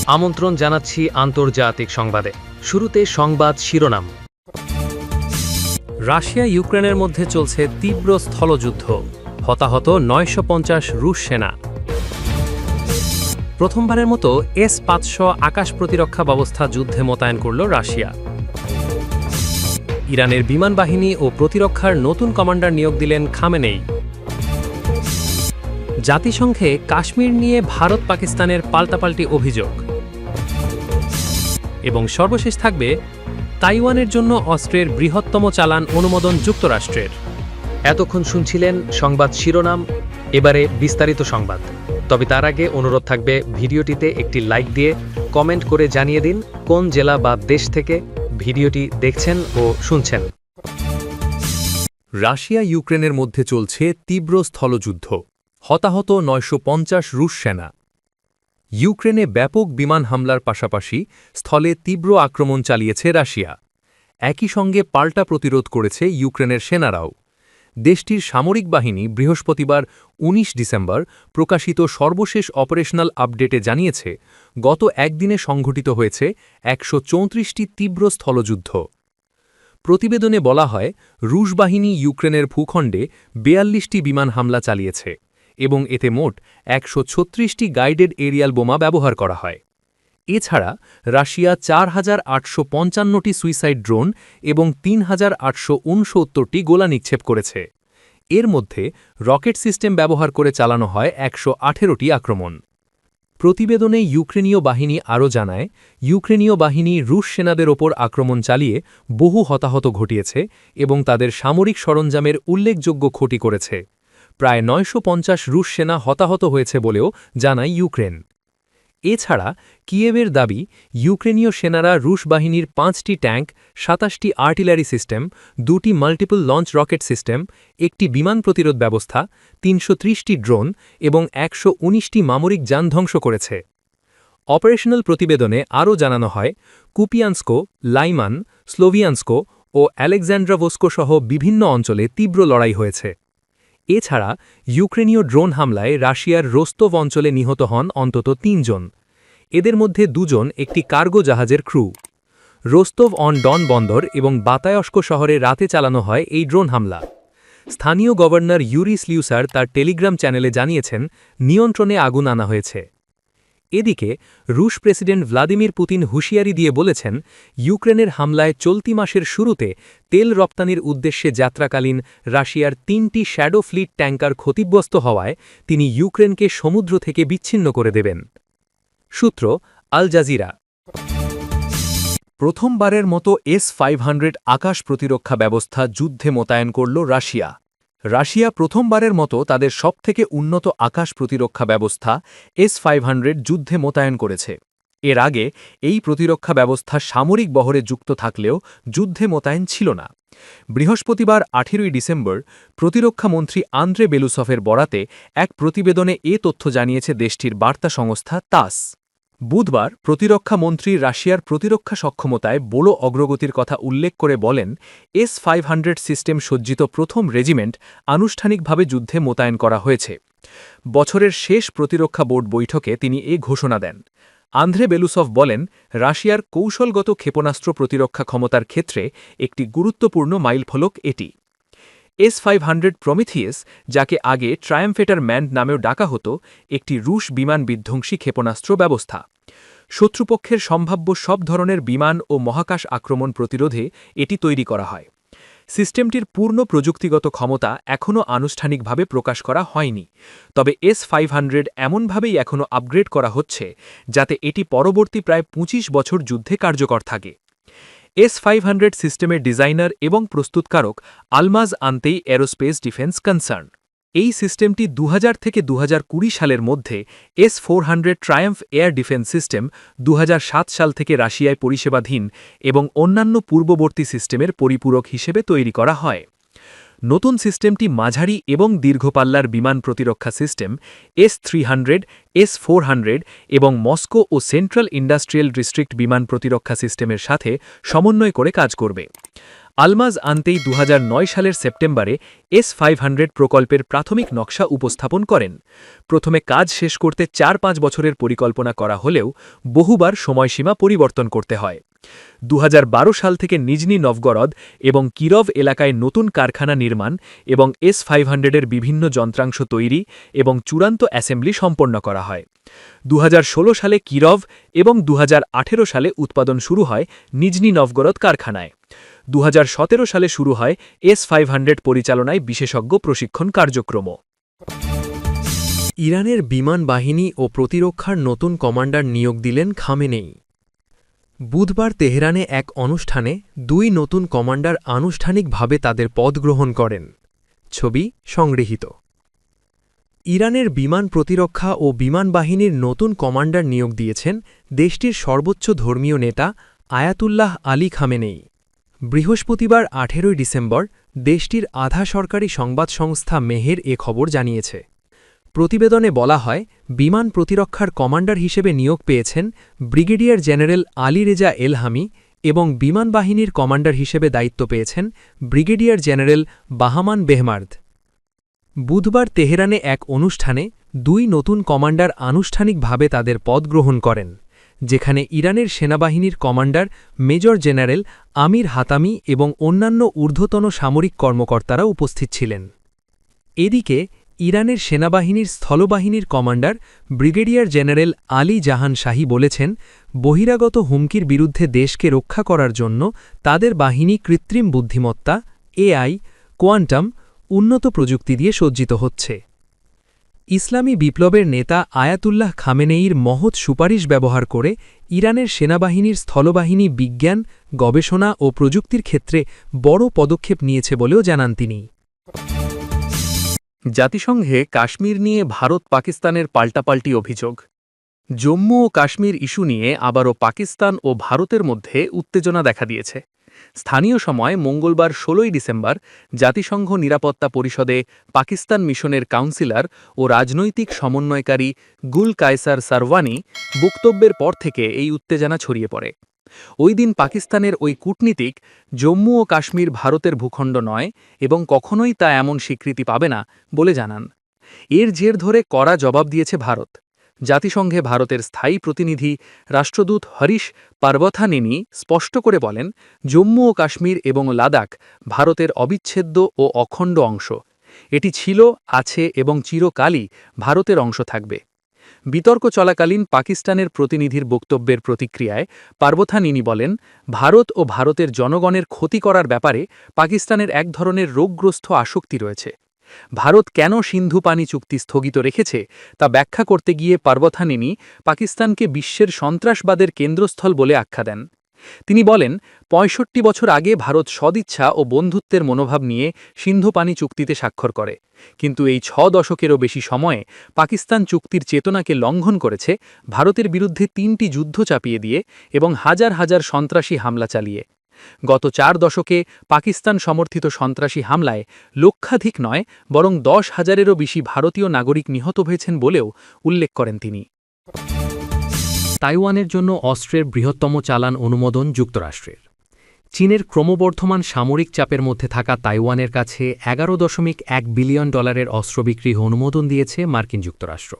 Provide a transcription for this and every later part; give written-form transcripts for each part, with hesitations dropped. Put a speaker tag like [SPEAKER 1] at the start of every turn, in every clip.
[SPEAKER 1] আমন্ত্রণ জানাচ্ছি আন্তর্জাতিক সংবাদে। শুরুতে সংবাদ শিরোনাম। রাশিয়া ইউক্রেনের মধ্যে চলছে তীব্র স্থলযুদ্ধ, হতাহত ৯৫০ রুশ সেনা। প্রথমবারের মতো S-500 আকাশ প্রতিরক্ষা ব্যবস্থা যুদ্ধে মোতায়েন করল রাশিয়া। ইরানের বিমান বাহিনী ও প্রতিরক্ষার নতুন কমান্ডার নিয়োগ দিলেন খামেনেই। জাতিসংঘে কাশ্মীর নিয়ে ভারত পাকিস্তানের পাল্টাপাল্টি অভিযোগ। এবং সর্বশেষ থাকবে তাইওয়ানের জন্য অস্ত্রের বৃহত্তম চালান অনুমোদন যুক্তরাষ্ট্রের। এতক্ষণ শুনছিলেন সংবাদ শিরোনাম, এবারে বিস্তারিত সংবাদ। তবে তার আগে অনুরোধ থাকবে ভিডিওটিতে একটি লাইক দিয়ে কমেন্ট করে জানিয়ে দিন কোন জেলা বা দেশ থেকে ভিডিওটি দেখছেন ও শুনছেন।
[SPEAKER 2] রাশিয়া ইউক্রেনের মধ্যে চলছে তীব্র স্থলযুদ্ধ, হতাহত ৯৫০ রুশ সেনা। ইউক্রেনে ব্যাপক বিমান হামলার পাশাপাশি স্থলে তীব্র আক্রমণ চালিয়েছে রাশিয়া। একই সঙ্গে পাল্টা প্রতিরোধ করেছে ইউক্রেনের সেনারাও। দেশটির সামরিক বাহিনী বৃহস্পতিবার ১৯ ডিসেম্বর প্রকাশিত সর্বশেষ অপারেশনাল আপডেটে জানিয়েছে, গত একদিনে সংঘটিত হয়েছে ১৩৪টি তীব্র স্থলযুদ্ধ। প্রতিবেদনে বলা হয়, রুশ বাহিনী ইউক্রেনের ভূখণ্ডে ৪২টি বিমান হামলা চালিয়েছে এবং এতে মোট ১৩৬টি গাইডেড এরিয়াল বোমা ব্যবহার করা হয়। এছাড়া রাশিয়া ৪,৮৫৫টি সুইসাইড ড্রোন এবং ৩,৮৬৯টি গোলা নিক্ষেপ করেছে। এর মধ্যে রকেট সিস্টেম ব্যবহার করে চালানো হয় ১১৮টি আক্রমণ। প্রতিবেদনে ইউক্রেনীয় বাহিনী আরও জানায়, ইউক্রেনীয় বাহিনী রুশ সেনাদের ওপর আক্রমণ চালিয়ে বহু হতাহত ঘটিয়েছে এবং তাদের সামরিক সরঞ্জামের উল্লেখযোগ্য ক্ষতি করেছে। প্রায় ৯৫০ রুশ সেনা হতাহত হয়েছে বলেও জানায় ইউক্রেন। এছাড়া কিয়েভের দাবি, ইউক্রেনীয় সেনারা রুশ বাহিনীর ৫টি ট্যাঙ্ক, ২৭টি আর্টিলারি সিস্টেম, ২টি মাল্টিপল লঞ্চ রকেট সিস্টেম, একটি বিমান প্রতিরোধ ব্যবস্থা, ৩৩০টি ড্রোন এবং ১১৯টি মামরিক যান ধ্বংস করেছে। অপারেশনাল প্রতিবেদনে আরও জানানো হয়, কুপিয়ানস্কো, লাইমান, স্লোভিয়ানস্কো ও আলেকজান্ড্রাভস্কো সহ বিভিন্ন অঞ্চলে তীব্র লড়াই হয়েছে। এছাড়া ইউক্রেনীয় ড্রোন হামলায় রাশিয়ার রোস্তভ অঞ্চলে নিহত হন অন্তত ৩ জন। এদের মধ্যে ২ জন একটি কার্গো জাহাজের ক্রু। রোস্তভ অন ডন বন্দর এবং বাতায়স্ক শহরে রাতে চালানো হয় এই ড্রোন হামলা। স্থানীয় গভর্নর ইউরি স্লিউসার তার টেলিগ্রাম চ্যানেলে জানিয়েছেন, নিয়ন্ত্রণে আগুন আনা হয়েছে। এদিকে রুশ প্রেসিডেন্ট ভ্লাদিমির পুতিন হুঁশিয়ারি দিয়ে বলেছেন, ইউক্রেনের হামলায় চলতি মাসের শুরুতে তেল রপ্তানির উদ্দেশ্যে যাত্রাকালীন রাশিয়ার ৩টি শ্যাডো ফ্লিট ট্যাঙ্কার ক্ষতিগ্রস্ত হওয়ায় তিনি ইউক্রেনকে সমুদ্র থেকে বিচ্ছিন্ন করে দেবেন। সূত্র আল জাজিরা। প্রথমবারের মতো S-500 আকাশ প্রতিরক্ষা ব্যবস্থা যুদ্ধে মোতায়েন করল রাশিয়া। রাশিয়া প্রথমবারের মতো তাদের সবথেকে উন্নত আকাশ প্রতিরক্ষা ব্যবস্থা S-500 যুদ্ধে মোতায়েন করেছে। এর আগে এই প্রতিরক্ষা ব্যবস্থা সামরিক বহরে যুক্ত থাকলেও যুদ্ধে মোতায়েন ছিল না। বৃহস্পতিবার ১৮ ডিসেম্বর প্রতিরক্ষামন্ত্রী আন্দ্রে বেলুসফের বরাতে এক প্রতিবেদনে এ তথ্য জানিয়েছে দেশটির বার্তা সংস্থা তাস। বুধবার প্রতিরক্ষা মন্ত্রী রাশিয়ার প্রতিরক্ষা সক্ষমতায় বড় অগ্রগতির কথা উল্লেখ করে বলেন, S-500 সিস্টেম সজ্জিত প্রথম রেজিমেন্ট আনুষ্ঠানিকভাবে যুদ্ধে মোতায়েন করা হয়েছে। বছরের শেষ প্রতিরক্ষা বোর্ড বৈঠকে তিনি এ ঘোষণা দেন। আন্দ্রে বেলুসভ বলেন, রাশিয়ার কৌশলগত ক্ষেপণাস্ত্র প্রতিরক্ষা ক্ষমতার ক্ষেত্রে একটি গুরুত্বপূর্ণ মাইলফলক এটি। S-500 প্রমিথিয়াস, যাকে আগে ট্রায়াম্ফেটার ম্যান্ড নামেও ডাকা হতো, একটি রুশ বিমান বিধ্বংসী ক্ষেপণাস্ত্র ব্যবস্থা। শত্রুপক্ষের সম্ভাব্য সব ধরনের বিমান ও মহাকাশ আক্রমণ প্রতিরোধে এটি তৈরি করা হয়। সিস্টেমটির পূর্ণ প্রযুক্তিগত ক্ষমতা এখনও আনুষ্ঠানিকভাবে প্রকাশ করা হয়নি, তবে S-500 এমনভাবেই এখনও আপগ্রেড করা হচ্ছে যাতে এটি পরবর্তী প্রায় ২৫ বছর যুদ্ধে কার্যকর থাকে। S-500 সিস্টেমের ডিজাইনার এবং প্রস্তুতকারক আলমাজ আন্তেই এরোস্পেস ডিফেন্স কনসার্ন। এই সিস্টেমটি ২০০০ থেকে ২০২০ সালের মধ্যে S-400 Triumf air defence system ২০০৭ সাল থেকে রাশিয়ায় পরিষেবাধীন এবং অন্যান্য পূর্ববর্তী সিস্টেমের পরিপূরক হিসেবে তৈরি করা হয়। নতুন সিস্টেমটি মাঝারি এবং দীর্ঘপাল্লার বিমান প্রতিরক্ষা সিস্টেম S-300, S-400 এবং মস্কো ও সেন্ট্রাল ইন্ডাস্ট্রিয়াল ডিস্ট্রিক্ট বিমান প্রতিরক্ষা সিস্টেমের সাথে সমন্বয় করে কাজ করবে। আলমাজ আনতেই 2009 সালের সেপ্টেম্বরে S-500 প্রকল্পের প্রাথমিক নকশা উপস্থাপন করেন। প্রথমে কাজ শেষ করতে 4-5 বছরের পরিকল্পনা করা হলেও বহুবার সময়সীমা পরিবর্তন করতে হয়। 2012 সাল থেকে নিজনি নভগরদ এবং কিরভ এলাকায় নতুন কারখানা নির্মাণ এবং S-500-এর বিভিন্ন যন্ত্রাংশ তৈরি এবং চূড়ান্ত অ্যাসেম্বলি সম্পন্ন করা হয়। 2016 সালে কিরভ এবং 2018 সালে উৎপাদন শুরু হয় নিজনি নভগরদ কারখানায়। 2017 সালে শুরু হয় S-500 পরিচালনায় বিশেষজ্ঞ প্রশিক্ষণ কার্যক্রম। ইরানের বিমান বাহিনী ও প্রতিরক্ষার নতুন কমান্ডার নিয়োগ দিলেন খামেনেই। বুধবার তেহরানে এক অনুষ্ঠানে 2 নতুন কমান্ডার আনুষ্ঠানিকভাবে তাদের পদ গ্রহণ করেন। ছবি সংগৃহীত। ইরানের বিমান প্রতিরক্ষা ও বিমান বাহিনীর নতুন কমান্ডার নিয়োগ দিয়েছেন দেশটির সর্বোচ্চ ধর্মীয় নেতা আয়াতুল্লাহ আলী খামেনেই। বৃহস্পতিবার 18 ডিসেম্বর দেশটির আধা সরকারি সংবাদ সংস্থা মেহের এ খবর জানিয়েছে। প্রতিবেদনে বলা হয়, বিমান প্রতিরক্ষার কমান্ডার হিসেবে নিয়োগ পেয়েছেন ব্রিগেডিয়ার জেনারেল আলী রেজা এলহামি এবং বিমান বাহিনীর কমান্ডার হিসেবে দায়িত্ব পেয়েছেন ব্রিগেডিয়ার জেনারেল বাহামান বেহমার্দ। বুধবার তেহরানে এক অনুষ্ঠানে 2 নতুন কমান্ডার আনুষ্ঠানিকভাবে তাদের পদ গ্রহণ করেন, যেখানে ইরানের সেনাবাহিনীর কমান্ডার মেজর জেনারেল আমির হাতামি এবং অন্যান্য ঊর্ধ্বতন সামরিক কর্মকর্তারা উপস্থিত ছিলেন। এদিকে ইরানের সেনাবাহিনীর স্থলবাহিনীর কমান্ডার ব্রিগেডিয়ার জেনারেল আলী জাহান শাহী বলেছেন, বহিরাগত হুমকির বিরুদ্ধে দেশকে রক্ষা করার জন্য তাদের বাহিনী কৃত্রিম বুদ্ধিমত্তা, এআই, কোয়ান্টাম, উন্নত প্রযুক্তি দিয়ে সজ্জিত হচ্ছে। ইসলামী বিপ্লবের নেতা আয়াতুল্লাহ খামেনেয়ির মহৎ সুপারিশ ব্যবহার করে ইরানের সেনাবাহিনীর স্থলবাহিনী বিজ্ঞান, গবেষণা ও প্রযুক্তির ক্ষেত্রে বড় পদক্ষেপ নিয়েছে বলেও জানান তিনি। জাতিসংঘে কাশ্মীর নিয়ে ভারত পাকিস্তানের পাল্টাপাল্টি অভিযোগ। জম্মু ও কাশ্মীর ইস্যু নিয়ে আবারও পাকিস্তান ও ভারতের মধ্যে উত্তেজনা দেখা দিয়েছে। স্থানীয় সময় মঙ্গলবার 16 ডিসেম্বর জাতিসংঘ নিরাপত্তা পরিষদে পাকিস্তান মিশনের কাউন্সিলর ও রাজনৈতিক সমন্বয়কারী গুল কায়সার সারওয়ানি বক্তব্যের পর থেকে এই উত্তেজনা ছড়িয়ে পড়ে। ওই দিন পাকিস্তানের ওই কূটনীতিক জম্মু ও কাশ্মীর ভারতের ভূখণ্ড নয় এবং কখনোই তা এমন স্বীকৃতি পাবে না বলে জানান। এর জের ধরে কড়া জবাব দিয়েছে ভারত। জাতিসংঘে ভারতের স্থায়ী প্রতিনিধি রাষ্ট্রদূত হরিশ পার্বথানেনি স্পষ্ট করে বলেন, জম্মু ও কাশ্মীর এবং লাদাখ ভারতের অবিচ্ছেদ্য ও অখণ্ড অংশ। এটি ছিল, আছে এবং চিরকালই ভারতের অংশ থাকবে। বিতর্ক চলাকালীন পাকিস্তানের প্রতিনিধির বক্তব্যের প্রতিক্রিয়ায় পার্বথানেনি বলেন, ভারত ও ভারতের জনগণের ক্ষতি করার ব্যাপারে পাকিস্তানের এক ধরনের রোগগ্রস্ত আসক্তি রয়েছে। ভারত কেন সিন্ধু পানি চুক্তি স্থগিত রেখেছে তা ব্যাখ্যা করতে গিয়ে পার্বথানেনি পাকিস্তানকে বিশ্বের সন্ত্রাসবাদের কেন্দ্রস্থল বলে আখ্যা দেন। তিনি বলেন, ৬৫ বছর আগে ভারত সদিচ্ছা ও বন্ধুত্বের মনোভাব নিয়ে সিন্ধু পানি চুক্তিতে স্বাক্ষর করে, কিন্তু এই 6 দশকেরও বেশি সময়ে পাকিস্তান চুক্তির চেতনাকে লঙ্ঘন করেছে ভারতের বিরুদ্ধে 3টি যুদ্ধ চাপিয়ে দিয়ে এবং হাজার হাজার সন্ত্রাসী হামলা চালিয়ে। গত 4 দশকে পাকিস্তান সমর্থিত সন্ত্রাসী হামলায় লক্ষাধিক নয় বরং 10,000-এরও বেশি ভারতীয় নাগরিক নিহত হয়েছেন বলেও উল্লেখ করেন তিনি। তাইওয়ানের জন্য অস্ত্রের বৃহত্তম চালান অনুমোদন যুক্তরাষ্ট্রের। চীনের ক্রমবর্ধমান সামরিক চাপের মধ্যে থাকা তাইওয়ানের কাছে $11.1 বিলিয়ন অস্ত্র বিক্রি অনুমোদন দিয়েছে মার্কিন যুক্তরাষ্ট্র।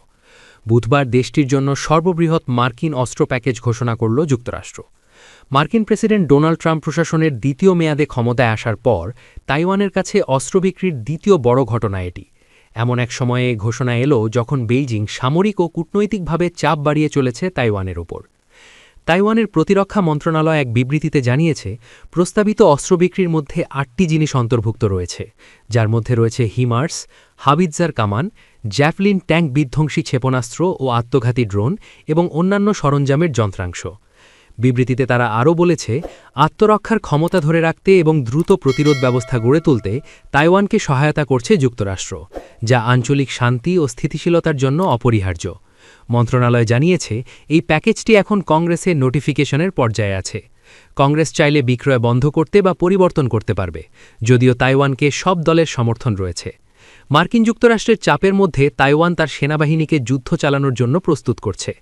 [SPEAKER 2] বুধবার দেশটির জন্য সর্ববৃহৎ মার্কিন অস্ত্র প্যাকেজ ঘোষণা করল যুক্তরাষ্ট্র। মার্কিন প্রেসিডেন্ট ডোনাল্ড ট্রাম্প প্রশাসনের দ্বিতীয় মেয়াদে ক্ষমতায় আসার পর তাইওয়ানের কাছে অস্ত্র বিক্রির দ্বিতীয় বড় ঘটনা এটি। এমন এক সময়ে ঘোষণা এলো যখন বেইজিং সামরিক ও কূটনৈতিকভাবে চাপ বাড়িয়ে চলেছে তাইওয়ানের ওপর। তাইওয়ানের প্রতিরক্ষা মন্ত্রণালয় এক বিবৃতিতে জানিয়েছে, প্রস্তাবিত অস্ত্র বিক্রির মধ্যে 8টি জিনিস অন্তর্ভুক্ত রয়েছে, যার মধ্যে রয়েছে হিমার্স, হাবিৎজার কামান, জ্যাভলিন ট্যাঙ্ক বিধ্বংসী ক্ষেপণাস্ত্র ও আত্মঘাতী ড্রোন এবং অন্যান্য সরঞ্জামের যন্ত্রাংশ। বিবৃতিতে তারা আরও বলেছে, আত্মরক্ষার ক্ষমতা ধরে রাখতে এবং দ্রুত প্রতিরোধ ব্যবস্থা গড়ে তুলতে তাইওয়ানকে সহায়তা করছে যুক্তরাষ্ট্র, যা আঞ্চলিক শান্তি ও স্থিতিশীলতার জন্য অপরিহার্য। মন্ত্রণালয় জানিয়েছে, এই প্যাকেজটি এখন কংগ্রেসের নোটিফিকেশনের পর্যায়ে আছে। কংগ্রেস চাইলে বিক্রয় বন্ধ করতে বা পরিবর্তন করতে পারবে, যদিও তাইওয়ানকে সব দলের সমর্থন রয়েছে। মার্কিন যুক্তরাষ্ট্রের চাপের মধ্যে তাইওয়ান তার সেনাবাহিনীকে যুদ্ধ চালানোর জন্য প্রস্তুত করছে।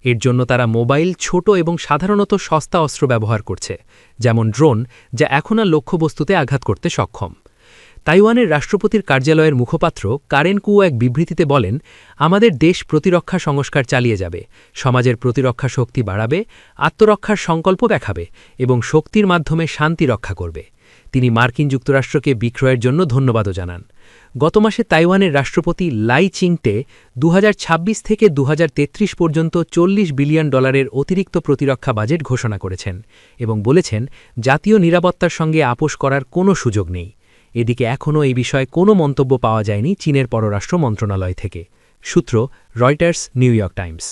[SPEAKER 1] এর জন্য তারা মোবাইল, ছোট এবং সাধারণত সস্তা অস্ত্র ব্যবহার করছে, যেমন ড্রোন, যা এখন আর লক্ষ্যবস্তুতে আঘাত করতে সক্ষম। তাইওয়ানের রাষ্ট্রপতির কার্যালয়ের মুখপাত্র কারেন কু এক বিবৃতিতে বলেন, আমাদের দেশ প্রতিরক্ষা সংস্কার চালিয়ে যাবে, সমাজের প্রতিরক্ষা শক্তি বাড়াবে, আত্মরক্ষার সংকল্প দেখাবে এবং শক্তির মাধ্যমে শান্তি রক্ষা করবে। তিনি মার্কিন যুক্তরাষ্ট্রকে বিক্রয়ের জন্য ধন্যবাদও জানান। গত মাসে তাইওয়ানের রাষ্ট্রপতি লাই চিংতে 2026 থেকে 2033 পর্যন্ত $40 বিলিয়ন অতিরিক্ত প্রতিরক্ষা বাজেট ঘোষণা করেছেন এবং বলেছেন, জাতীয় নিরাপত্তার সঙ্গে আপোস করার কোনো সুযোগ নেই। এদিকে এখনও এই বিষয়ে কোনো মন্তব্য পাওয়া যায়নি চীনের পররাষ্ট্র মন্ত্রণালয় থেকে। সূত্র রয়টার্স, নিউ ইয়র্ক টাইমস।